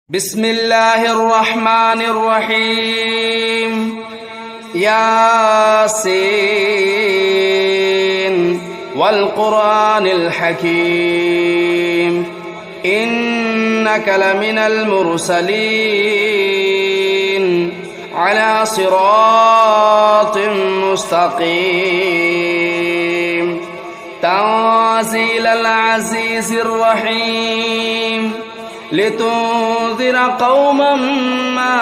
بسم الله الرحمن الرحيم ياسين والقرآن الحكيم إنك لمن المرسلين على صراط مستقيم تنزيل العزيز الرحيم لتنذر قوما ما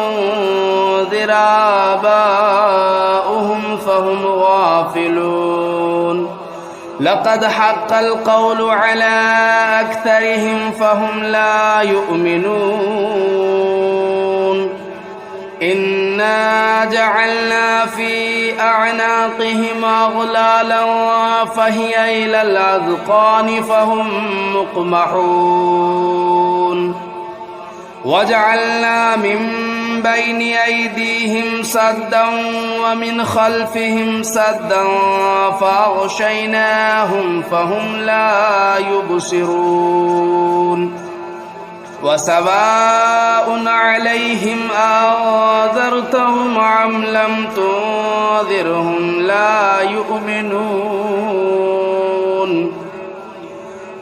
أنذر آباؤهم فهم غافلون لقد حق القول على أكثرهم فهم لا يؤمنون إنا جعلنا في أعناقهم أغلالا فهي إلى الأذقان فهم مقمحون وجعلنا من بين أيديهم سدا ومن خلفهم سدا فأغشيناهم فهم لا يبصرون وسواء عليهم أنذرتهم أم لم تنذرهم لا يؤمنون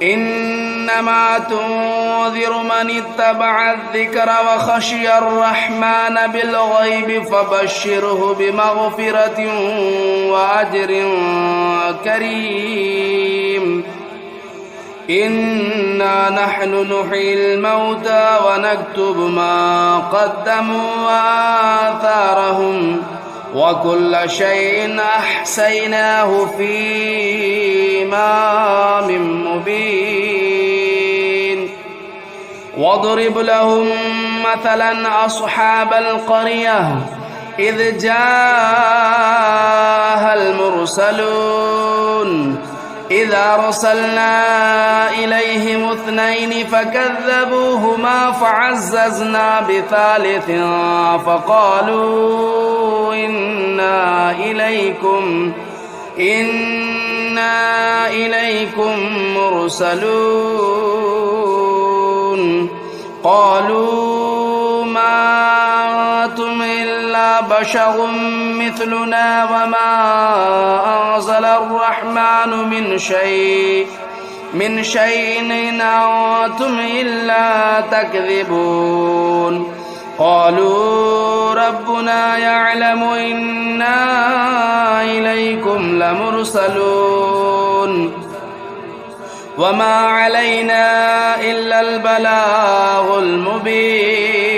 إنما تنذر من اتبع الذكر وخشي الرحمن بالغيب فبشره بمغفرة وأجر كريم إنا نحن نحيي الموتى ونكتب ما قدموا وآثارهم وكل شيء أحصيناه في إمام مبين واضرب لهم مثلا أصحاب القرية إذ جاءها المرسلون إذا أرسلنا إليهم اثنين فكذبوهما فعززنا بثالث فقالوا إنا إليكم مرسلون قالوا ما أنتم إلا بشر مثلنا وما أنزل الرحمن من شيء إن أنتم إلا تكذبون قالوا ربنا يعلم إنا إليكم لمرسلون وما علينا إلا البلاغ المبين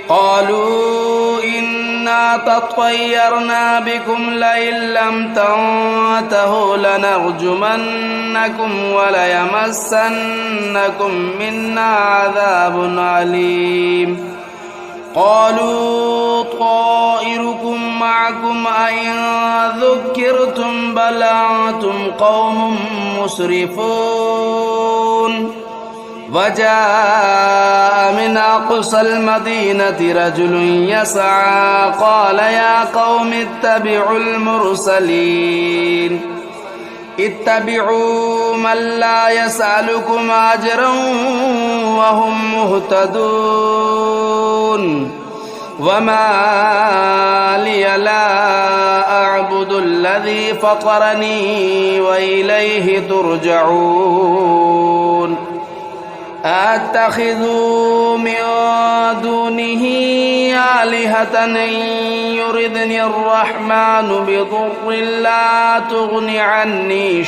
قالوا إنا تطيرنا بكم لئن لم تنتهوا لنرجمنكم وليمسنكم منا عذاب أليم قالوا طائركم معكم أئن ذكرتم بل أنتم قوم مسرفون وجاء من أقصى المدينة رجل يسعى قال يا قوم اتبعوا المرسلين اتبعوا من لا يسألكم أجرا وهم مهتدون وما لي لا أعبد الذي فطرني وإليه ترجعون أتخذوا من دونه آلهة إن يردني الرحمن بضر لا تغن عني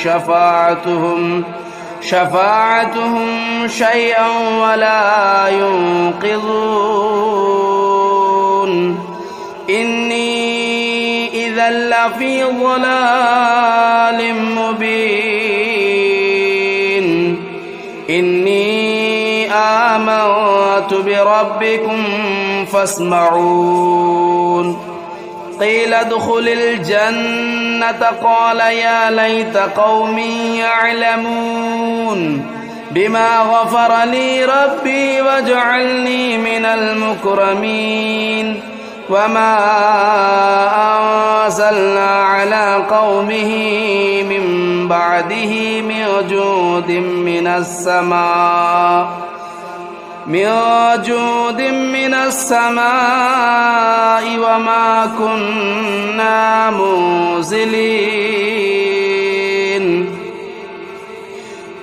شفاعتهم شيئا ولا ينقذون إني إذا لفي ضلال مبين إني آمنت بربكم فاسمعون قيل ادخل الجنة قال يا ليت قومي يعلمون بما غفر لي ربي وجعلني من المكرمين وما أنزلنا على قومه من بعده من جود من السماء وما كنا منزلين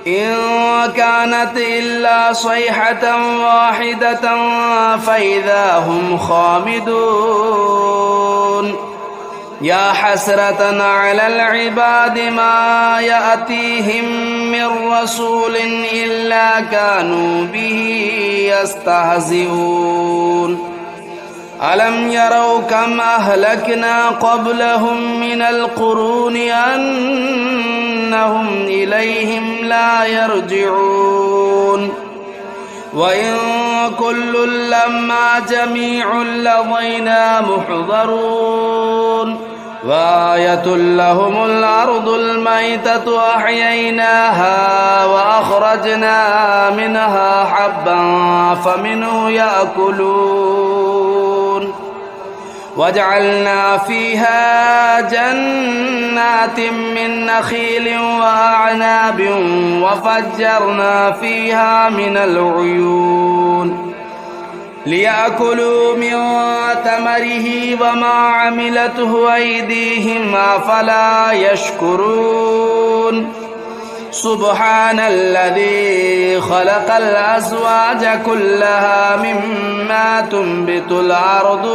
إن كانت إلا صيحة واحدة فإذا هم خامدون يا حسرة على العباد ما يأتيهم من رسول إلا كانوا به يستهزئون ألم يروا كم أهلكنا قبلهم من القرون أنهم إليهم لا يرجعون وإن كل لما جميع لدينا محضرون وآية لهم الأرض الميتة أحييناها وأخرجنا منها حبا فمنه يأكلون وجعلنا فيها جنات من نخيل وأعناب وفجرنا فيها من العيون ليأكلوا من ثمره وما عملته أيديهم أفلا يشكرون سبحان الذي خلق الأزواج كلها مما تنبت الأرض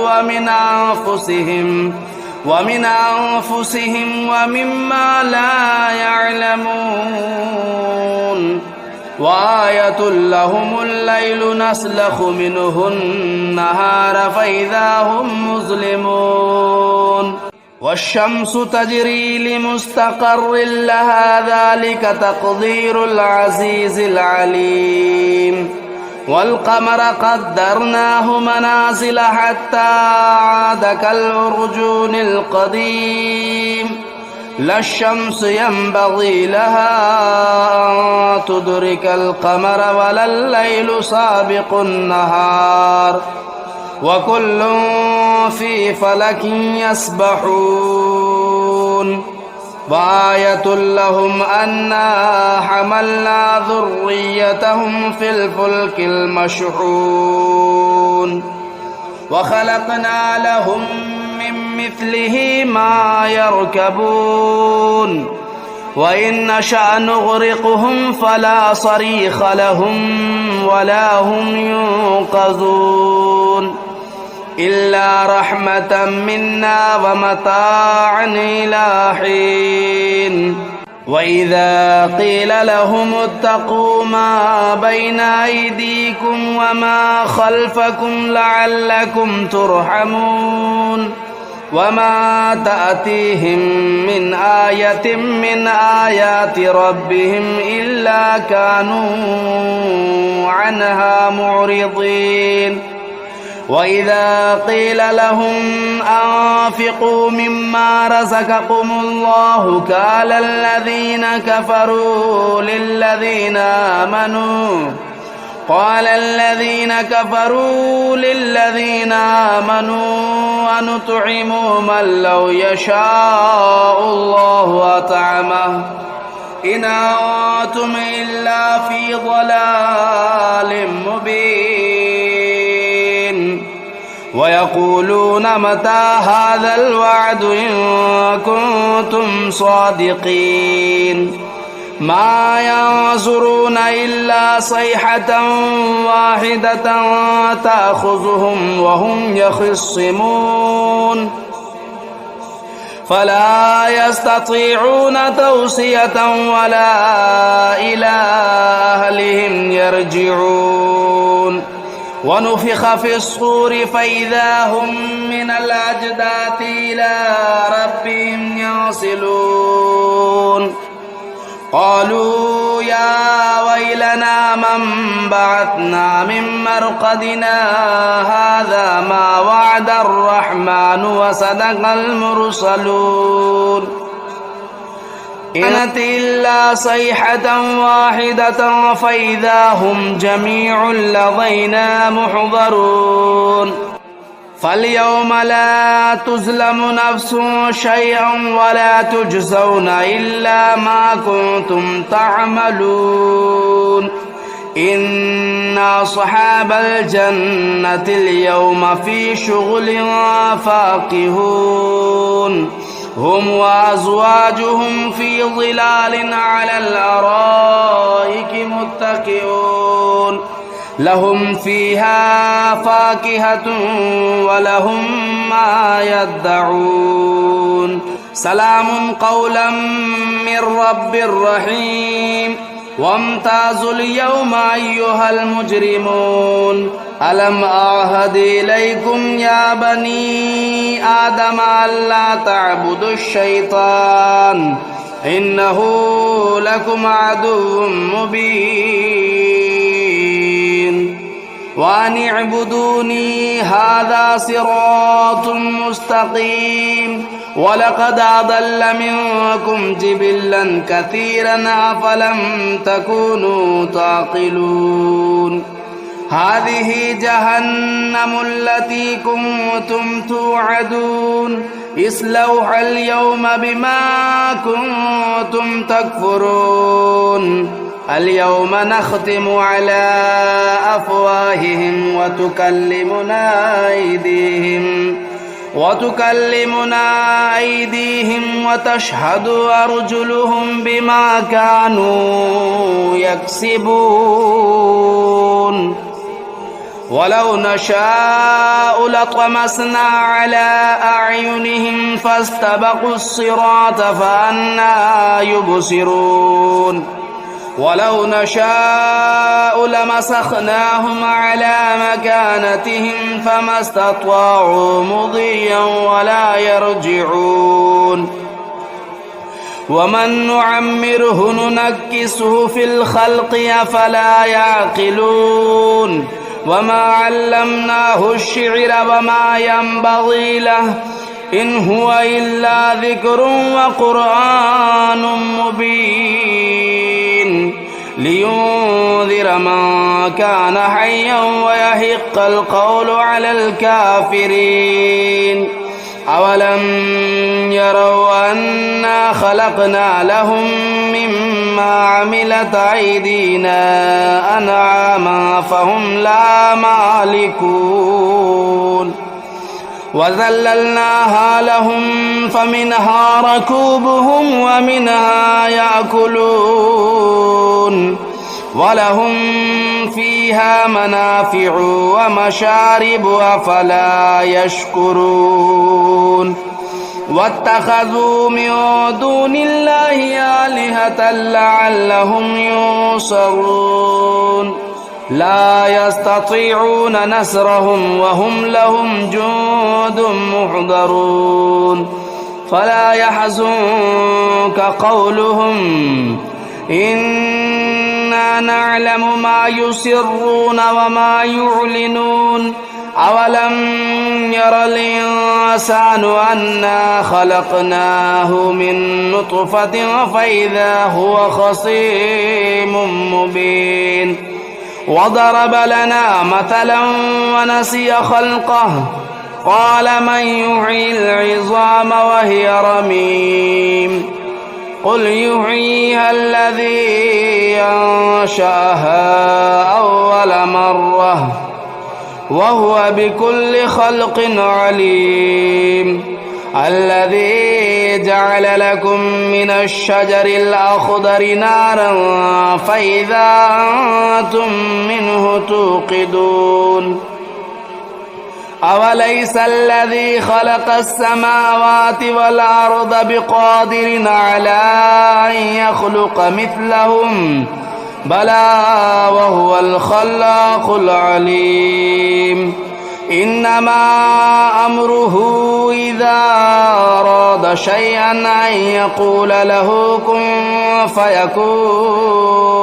ومن أنفسهم ومما لا يعلمون وآية لهم الليل نسلخ منه النهار فإذا هم مظلمون والشمس تجري لمستقر لها ذلك تقدير العزيز العليم والقمر قدرناه منازل حتى عاد كالعرجون القديم لا الشمس ينبغي لها أن تدرك القمر ولا الليل سابق النهار وكل في فلك يسبحون وآية لهم أنا حملنا ذريتهم في الفلك المشحون وخلقنا لهم من مثله ما يركبون وإن نشأ نغرقهم فلا صريخ لهم ولا هم ينقذون إلا رحمة منا ومتاعا إلى حين وإذا قيل لهم اتقوا ما بين أيديكم وما خلفكم لعلكم ترحمون وما تأتيهم من آية من آيات ربهم إلا كانوا عنها معرضين وإذا قيل لهم أنفقوا مما رزقكم الله قال الذين كفروا للذين آمنوا ونطعم من لو يشاء الله أطعمه إن أنتم إلا في ضلال مبين ويقولون متى هذا الوعد إن كنتم صادقين ما ينظرون إلا صيحة واحدة تأخذهم وهم يخصمون فلا يستطيعون توصية ولا إلى أهلهم يرجعون ونفخ في الصور فإذا هم من الأجداث إلى ربهم ينسلون قالوا يا ويلنا من بعثنا من مرقدنا هذا ما وعد الرحمن وصدق المرسلون كانت إلا صيحة واحدة فإذا هم جميع لدينا محضرون فاليوم لا تظلم نفس شيئا ولا تجزون إلا ما كنتم تعملون إن أصحاب الجنة اليوم في شغل فاكهون هم وأزواجهم في ظلال على الأرائك متكئون لهم فيها فاكهة ولهم ما يدعون سلام قولا من رب رحيم وامتازوا اليوم أيها المجرمون ألم أعهد إليكم يا بني آدم ألا تعبدوا الشيطان إنه لكم عدو مبين وأن اعبدوني هذا صراط مستقيم ولقد أضل منكم جبلا كثيرا أفلم تكونوا تعقلون هذه جهنم التي كنتم توعدون اصلوها اليوم بما كنتم تكفرون اليوم نختم على أفواههم وتكلمنا أيديهم وتشهد أرجلهم بما كانوا يكسبون ولو نشاء لطمسنا على أعينهم فاستبقوا الصراط فأنى يبصرون ولو نشاء لمسخناهم على مكانتهم فما استطاعوا مضيا ولا يرجعون ومن نعمره ننكسه في الخلق أفلا يعقلون وما علمناه الشعر وما ينبغي له إن هو إلا ذكر وقرآن مبين لينذر من كان حيا ويحق القول على الكافرين أولم يروا أنا خلقنا لهم مما عملت أيدينا أنعاما فهم لا مالكون وذللناها لهم فمنها ركوبهم ومنها يأكلون ولهم فيها منافع ومشارب أفلا يشكرون واتخذوا من دون الله آلهة لعلهم ينصرون لا يستطيعون نصرهم وهم لهم جند محضرون فلا يحزنك قولهم إنا نعلم ما يسرون وما يعلنون أولم ير الإنسان أنا خلقناه من نطفة فإذا هو خصيم مبين وضرب لنا مثلا ونسي خلقه قال من يحيي العظام وهي رميم قل يحييها الذي أنشأها أول مرة وهو بكل خلق عليم الذي جعل لكم من الشجر الأخضر نارا فإذا أنتم منه توقدون أوليس الذي خلق السماوات والأرض بقادر على أن يخلق مثلهم بلى وهو الخلاق العليم إنما أمره إذا أراد شيئا أن يقول له كن فيكون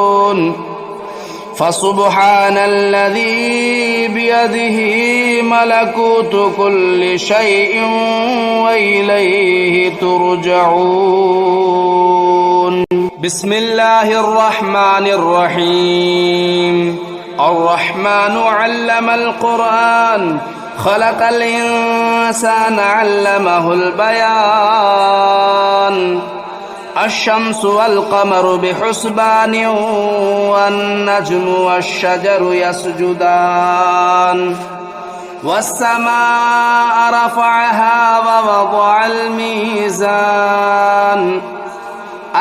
فسبحان الذي بيده ملكوت كل شيء وإليه ترجعون بسم الله الرحمن الرحيم الرحمن علم القرآن خلق الإنسان علمه البيان الشمس والقمر بحسبان والنجم والشجر يسجدان والسماء رفعها ووضع الميزان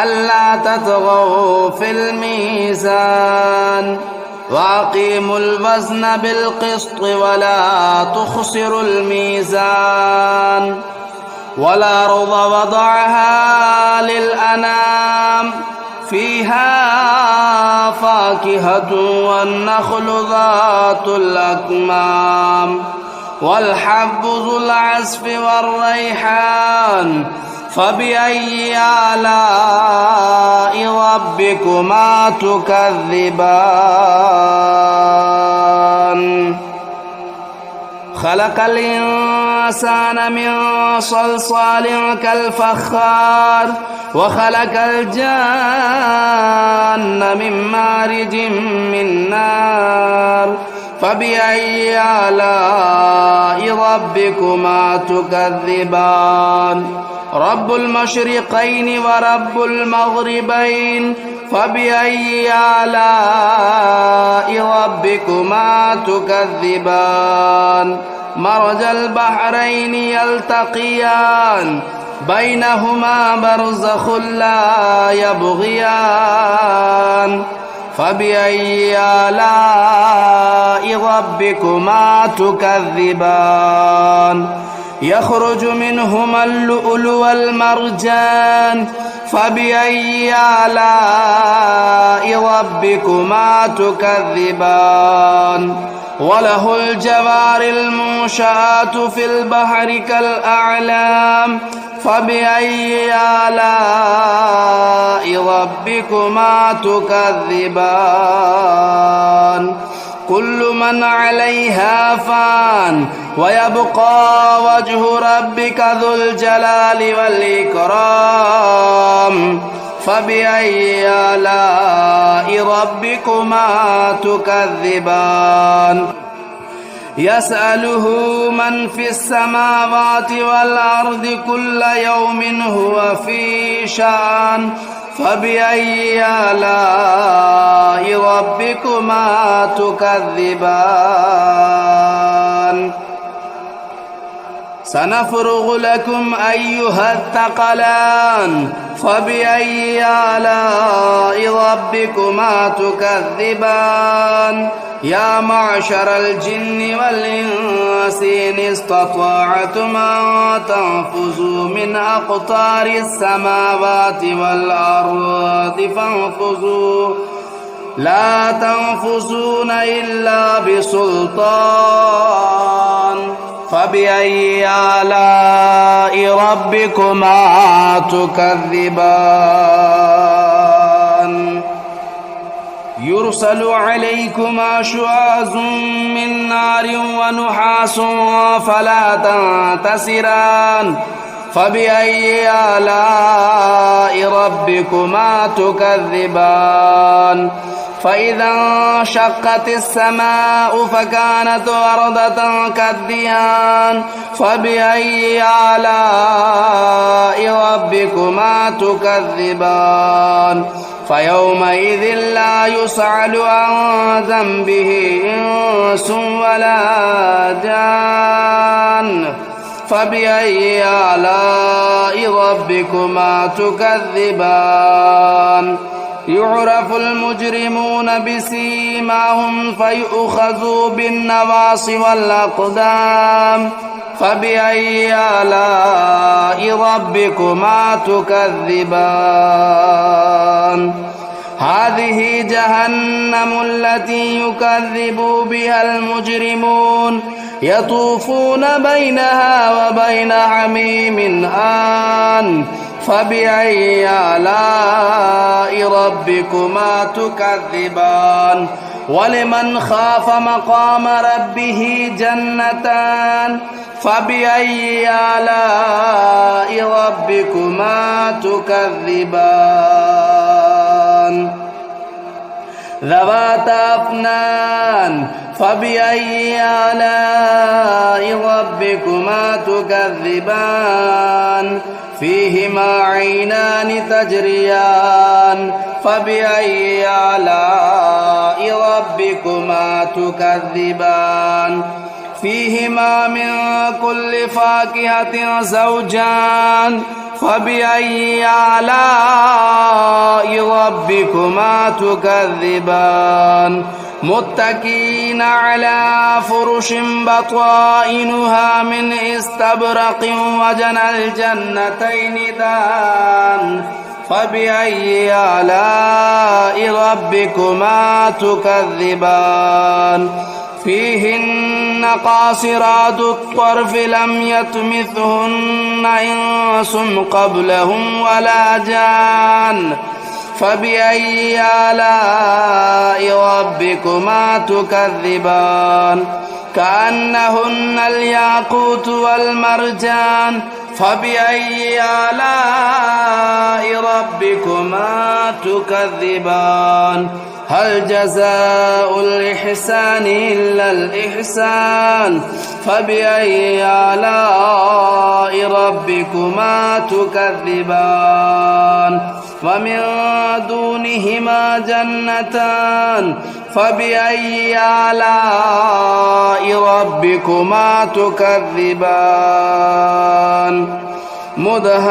ألا تطغوا في الميزان وأقيموا الوزن بالقسط ولا تخسروا الميزان والأرض وضعها للأنام فيها فاكهة والنخل ذات الأكمام والحب ذو العصف والريحان فبأي آلاء ربكما تكذبان خلق الإنسان من صلصال كالفخار وخلق الجان من مارج من نار فبأي آلاء ربكما تكذبان رب المشرقين ورب المغربين فبأي آلاء ربكما تكذبان مرج البحرين يلتقيان بينهما برزخ لا يبغيان فبأي آلاء ربكما تكذبان يخرج منهما اللؤلؤ والمرجان فبأي آلاء ربكما تكذبان وله الجوار المنشآت في البحر كالأعلام فبأي آلاء ربكما تكذبان كل من عليها فان ويبقى وجه ربك ذو الجلال والإكرام فبأي آلاء ربكما تكذبان يسأله من في السماوات والأرض كل يوم هو في شأن فبأي آلاء ربكما تكذبان سنفرغ لكم أيها الثقلان فبأي آلاء ربكما تكذبان يا معشر الجن والإنس إن استطعتم أن تنفذوا من أقطار السماوات والأرض فانفذوا لا تنفذون إلا بسلطان فبأي آلاء ربكما تكذبان يرسل عليكما شواظ من نار ونحاس فلا تنتصران فبأي آلاء ربكما تكذبان فإذا انشقت السماء فكانت وردة كالدهان فبأي آلاء ربكما تكذبان فيومئذ لا يسأل عن ذنبه إنس ولا جان فبأي آلاء ربكما تكذبان يعرف المجرمون بسيماهم فيؤخذوا بالنواصي والأقدام فبأي آلاء ربكما تكذبان هذه جهنم التي يكذب بها المجرمون يطوفون بينها وبين حميم آن فبأي آلاء ربكما تكذبان ولمن خاف مقام ربه جنتان فبأي آلاء ربكما تكذبان ذواتا أفنان فبأي آلاء ربكما تكذبان فيهما عينان تجريان فبأي آلاء ربكما تكذبان فيهما من كل فاكهة زوجان فبأي آلاء ربكما تكذبان متكئين على فرش بطائنها من استبرق وجنى الجنتين دان فبأي آلاء ربكما تكذبان فيهن قاصرات الطرف لم يطمثهن إنس قبلهم ولا جان فبأي آلاء ربكما تكذبان كأنهن الياقوت والمرجان فبأي آلاء ربكما تكذبان هل جزاء الإحسان إلا الإحسان فبأي آلاء ربكما تكذبان ومن دونهما جنتان فبأي آلاء ربكما تكذبان مدهامتان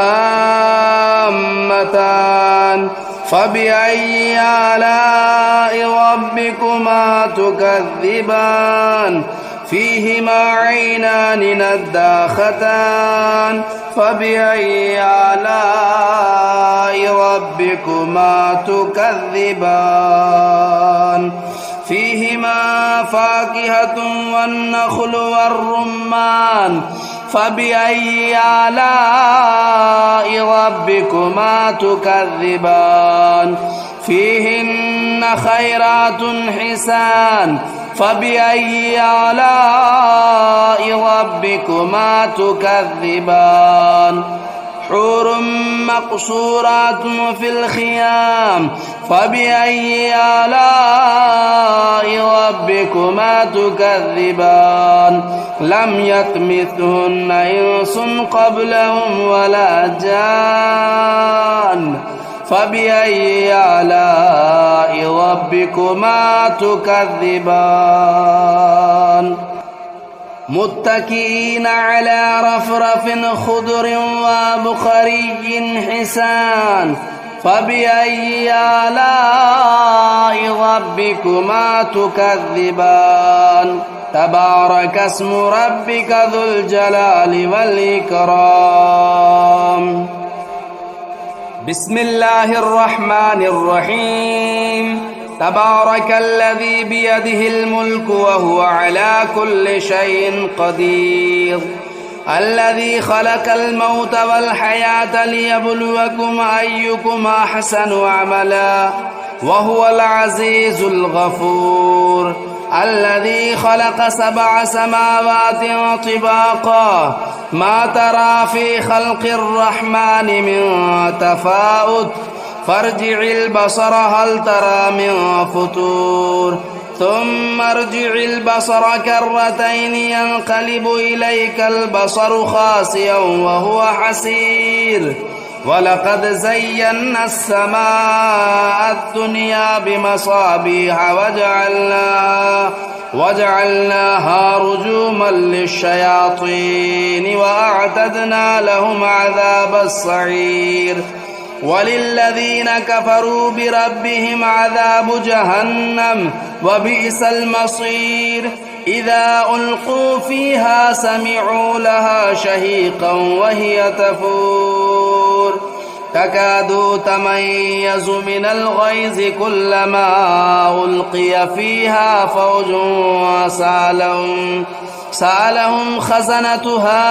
فبأي آلاء ربكما تكذبان فيهما عينان نضاختان فبأي آلاء ربكما تكذبان فيهما فاكهة والنخل والرمان فبأي آلاء ربكما تكذبان فيهن خيرات حسان فبأي آلاء ربكما تكذبان حور مقصورات في الخيام فبأي آلاء ربكما تكذبان لم يطمثهن إنس قبلهم ولا جان فبأي آلاء ربكما تكذبان متكئين على رفرف خضر وبخري حسان فبأي آلاء ربكما تكذبان تبارك اسم ربك ذو الجلال والإكرام بسم الله الرحمن الرحيم تبارك الذي بيده الملك وهو على كل شيء قدير الذي خلق الموت والحياة ليبلوكم أيكم أحسن عملا وهو العزيز الغفور الذي خلق 7 سماوات طباقا ما ترى في خلق الرحمن من تفاوت فارجع البصر هل ترى من فطور ثم ارجع البصر كرتين ينقلب إليك البصر خاسئا وهو حسير ولقد زينا السماء الدنيا بمصابيح وجعلناها رجوما للشياطين وأعتدنا لهم عذاب السعير وللذين كفروا بربهم عذاب جهنم وبئس المصير إذا ألقوا فيها سمعوا لها شهيقا وهي تفور تكاد تميز من الغيظ كلما ألقي فيها فوج سألهم خزنتها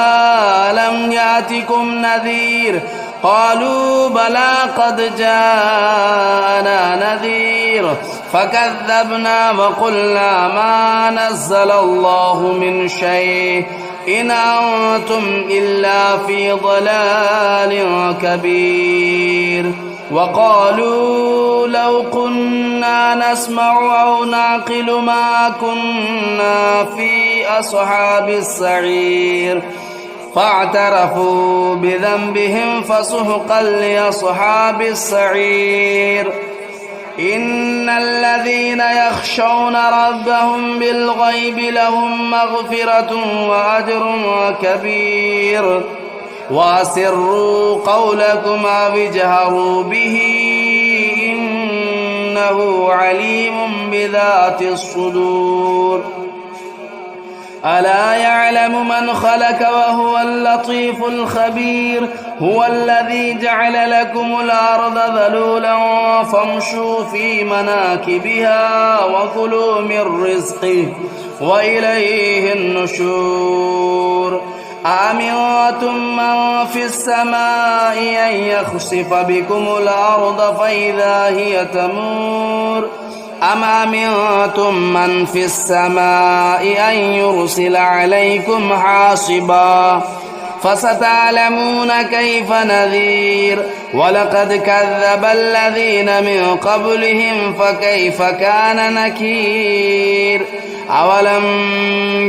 ألم يأتكم نذير قالوا بلى قد جاءنا نذير فكذبنا وقلنا ما نزل الله من شيء إن أنتم إلا في ضلال كبير وقالوا لو كنا نسمع أو نعقل ما كنا في أصحاب السعير فاعترفوا بذنبهم فسحقا لأصحاب السعير إن الذين يخشون ربهم بالغيب لهم مغفرة وأجر كبير وأسروا قولكم أو اجهروا به إنه عليم بذات الصدور ألا يعلم من خلق وهو اللطيف الخبير هو الذي جعل لكم الأرض ذلولا فامشوا في مناكبها وكلوا من رزقه وإليه النشور أأمنتم من في السماء أن يخسف بكم الأرض فإذا هي تمور أم أمنتم من في السماء أن يرسل عليكم حاصبا فستعلمون كيف نذير ولقد كذب الذين من قبلهم فكيف كان نكير أولم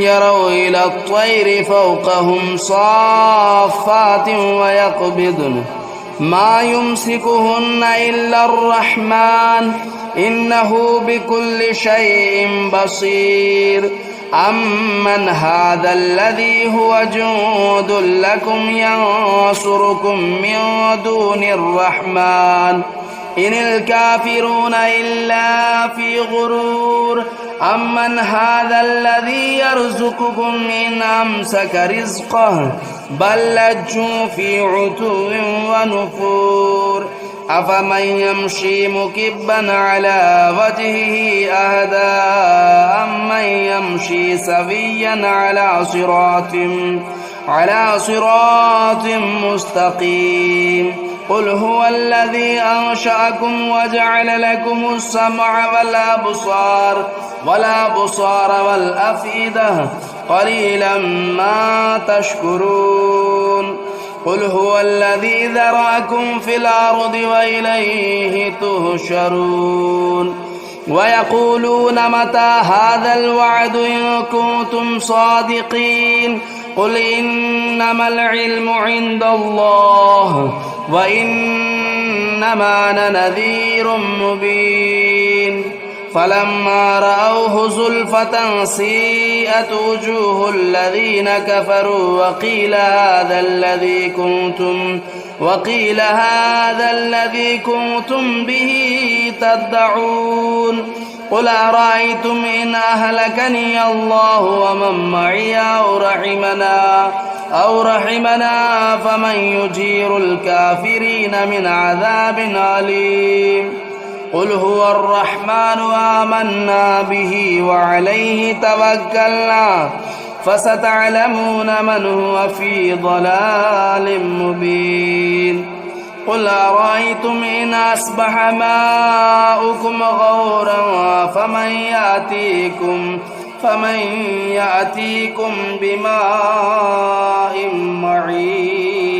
يروا إلى الطير فوقهم صافات ويقبضن ما يمسكهن إلا الرحمن إنه بكل شيء بصير أمن هذا الذي هو جند لكم ينصركم من دون الرحمن إن الكافرون إلا في غرور أمن هذا الذي يرزقكم إن أمسك رزقه بل لجوا في عتو ونفور أفمن يمشي مكبا على وجهه أهدى أمن يمشي سويا على صراط مستقيم قل هو الذي أنشأكم وجعل لكم السمع والأبصار والأفئدة قليلا ما تشكرون قل هو الذي ذرأكم في الأرض وإليه تهشرون ويقولون متى هذا الوعد إن كنتم صادقين قل إنما العلم عند الله وإنما أنا نذير مبين فلما رأوه زلفة سيئت وجوه الذين كفروا وقيل هذا الذي كنتم به تدعون قل أرأيتم إن أهلكني الله ومن معي أو رحمنا فمن يجير الكافرين من عذاب أليم قل هو الرحمن آمنا به وعليه توكلنا فستعلمون من هو في ضلال مبين قل أرأيتم إن أصبح ماؤكم غورا فمن يأتيكم بماء معين